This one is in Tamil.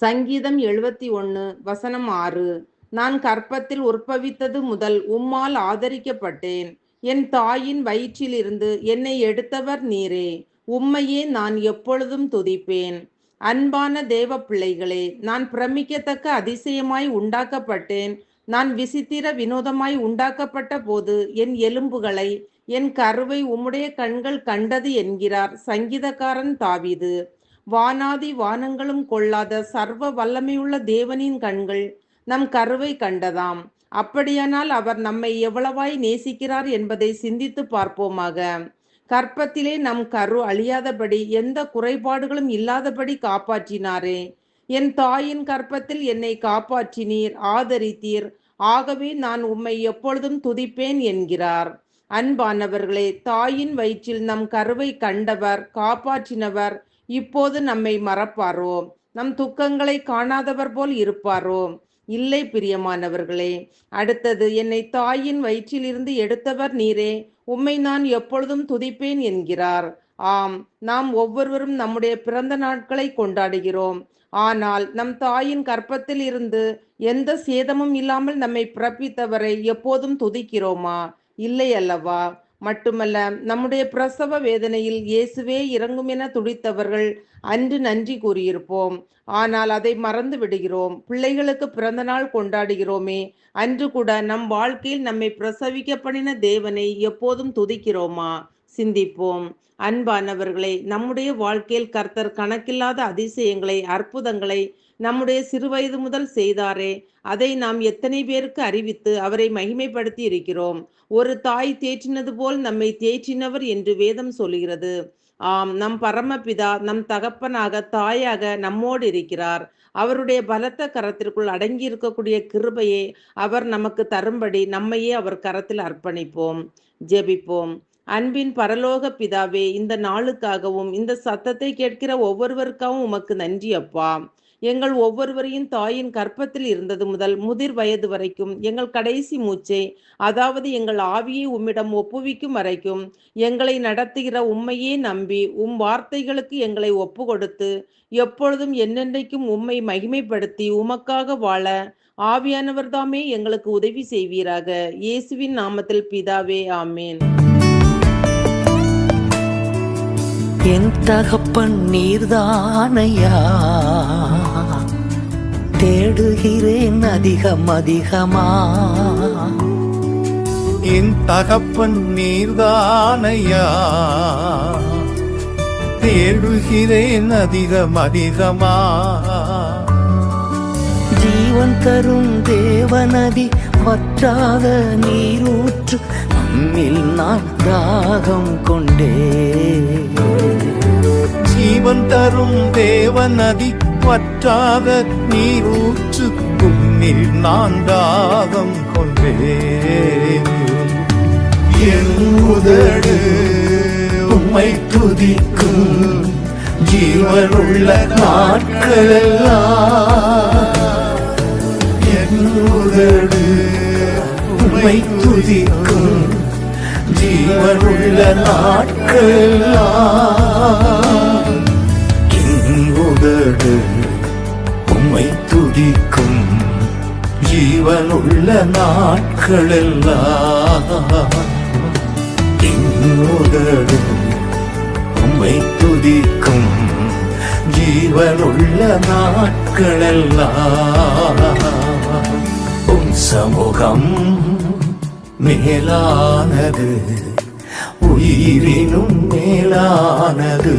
சங்கீதம் 71 வசனம் 6. நான் கர்ப்பத்தில் உற்பவித்தது முதல் உம்மால் ஆதரிக்கப்பட்டேன். என் தாயின் வயிற்றிலிருந்து என்னை எடுத்தவர் நீரே. உம்மையே நான் எப்பொழுதும் துதிப்பேன். அன்பான தேவ பிள்ளைகளே, நான் பிரமிக்கத்தக்க அதிசயமாய் உண்டாக்கப்பட்டேன். நான் விசித்திர வினோதமாய் உண்டாக்கப்பட்ட போது என் எலும்புகளை என் கருவை உம்முடைய கண்கள் கண்டது என்கிறார் சங்கீதக்காரன் தாவீது. வானாதி வானங்களும் கொள்ளாத சர்வ வல்லமையுள்ள தேவனின் கண்கள் நம் கருவை கண்டதாம். அப்படியானால் அவர் நம்மை எவ்வளவாய் நேசிக்கிறார் என்பதை சிந்தித்து பார்ப்போமாக. கர்ப்பத்திலே நம் கரு அழியாதபடி எந்த குறைபாடுகளும் இல்லாதபடி காப்பாற்றினாரே. என் தாயின் கர்ப்பத்தில் என்னை காப்பாற்றினீர், ஆதரித்தீர். ஆகவே நான் உம்மை எப்பொழுதும் துதிப்பேன் என்கிறார். அன்பானவர்களே, தாயின் வயிற்றில் நம் கருவை கண்டவர், காப்பாற்றினவர் இப்போது நம்மை மறப்பாரோ? நம் துக்கங்களை காணாதவர் போல் இருப்பாரோ? இல்லை பிரியமானவர்களே. அடுத்தது, என்னை தாயின் வயிற்றிலிருந்து எடுத்தவர் நீரே, உம்மை நான் எப்பொழுதும் துதிப்பேன் என்கிறார். ஆம், நாம் ஒவ்வொருவரும் நம்முடைய பிறந்த நாட்களை கொண்டாடுகிறோம். ஆனால் நம் தாயின் கர்ப்பத்தில் இருந்து எந்த சேதமும் இல்லாமல் நம்மை பிறப்பித்தவரை எப்போதும் துதிக்கிறோமா? இல்லை அல்லவா? மட்டுமல்ல, நம்முடைய பிரசவ வேதனையில் இயேசுவே இறங்கும் என துடித்தவர்கள் அன்று நன்றி கூறியிருப்போம். ஆனால் அதை மறந்து விடுகிறோம். பிள்ளைகளுக்கு பிறந்த நாள் கொண்டாடுகிறோமே, அன்று கூட நம் வாழ்க்கையில் நம்மை பிரசவிக்க பண்ணின தேவனை எப்போதும் துதிக்கிறோமா? சிந்திப்போம். அன்பானவர்களே, நம்முடைய வாழ்க்கையில் கர்த்தர் கணக்கில்லாத அதிசயங்களை, அற்புதங்களை நம்முடைய சிறுவயது முதல் செய்தாரே, அதை நாம் எத்தனை பேருக்கு அறிவித்து அவரை மகிமைப்படுத்தி இருக்கிறோம். ஒரு தாய் தேற்றினது போல் நம்மை தேற்றினவர் என்று வேதம் சொல்கிறது. ஆம், நம் பரமபிதா நம் தகப்பனாக, தாயாக நம்மோடு இருக்கிறார். அவருடைய பலத்த கரத்திற்குள் அடங்கி இருக்கக்கூடிய கிருபையை அவர் நமக்கு தரும்படி நம்மையே அவர் கரத்தில் அர்ப்பணிப்போம். ஜெபிப்போம். அன்பின் பரலோக பிதாவே, இந்த நாளுக்காகவும் இந்த சத்தத்தை கேட்கிற ஒவ்வொருவருக்காகவும் உமக்கு நன்றி அப்பா. எங்கள் ஒவ்வொருவரையும் தாயின் கர்ப்பத்தில் இருந்தது முதல் முதிர் வயது வரைக்கும் எங்கள் கடைசி மூச்சை, அதாவது எங்கள் ஆவியை உம்மிடம் ஒப்புவிக்கும் வரைக்கும் எங்களை நடத்துகிற உம்மையே நம்பி உம் வார்த்தைகளுக்கு எங்களை ஒப்பு கொடுத்து எப்பொழுதும் என்னென்றைக்கும் உம்மை மகிமைப்படுத்தி உமக்காக வாழ ஆவியானவர் தாமே எங்களுக்கு உதவி செய்வீராக. இயேசுவின் நாமத்தில் பிதாவே, ஆமேன். என் தகப்பன் நீர்தானையா, தேடுகிறேன் அதிகம் அதிகமா. என் தகப்பன் நீர்தானையா, தேடுகிறேன் அதிகம் அதிகமா. ஜீவன் தரும் தேவநதி, வற்றாத நீரூற்று, நம்மில் நான் தாகம் கொண்டே. ஜீவன் தரும் தேவநதி, வற்றாத நீரூற்று, உம்மில் நான் தாகம் கொண்டேன். என் உதடு உம்மை துதிக்கும், ஜீவனுள்ள நாட்களெல்லாம். என் உதடு உம்மை துதிக்கும், ஜீவனுள்ள நாட்களெல்லாம். என் உதடு உம்மை துதிக்கும், ஜீவனுள்ள நாட்களெல்லாம். என் உதடு உம்மை துதிக்கும், ஜீவனுள்ள நாட்களெல்லாம். உம் சமூகம் மேலானது, உயிரினும் மேலானது.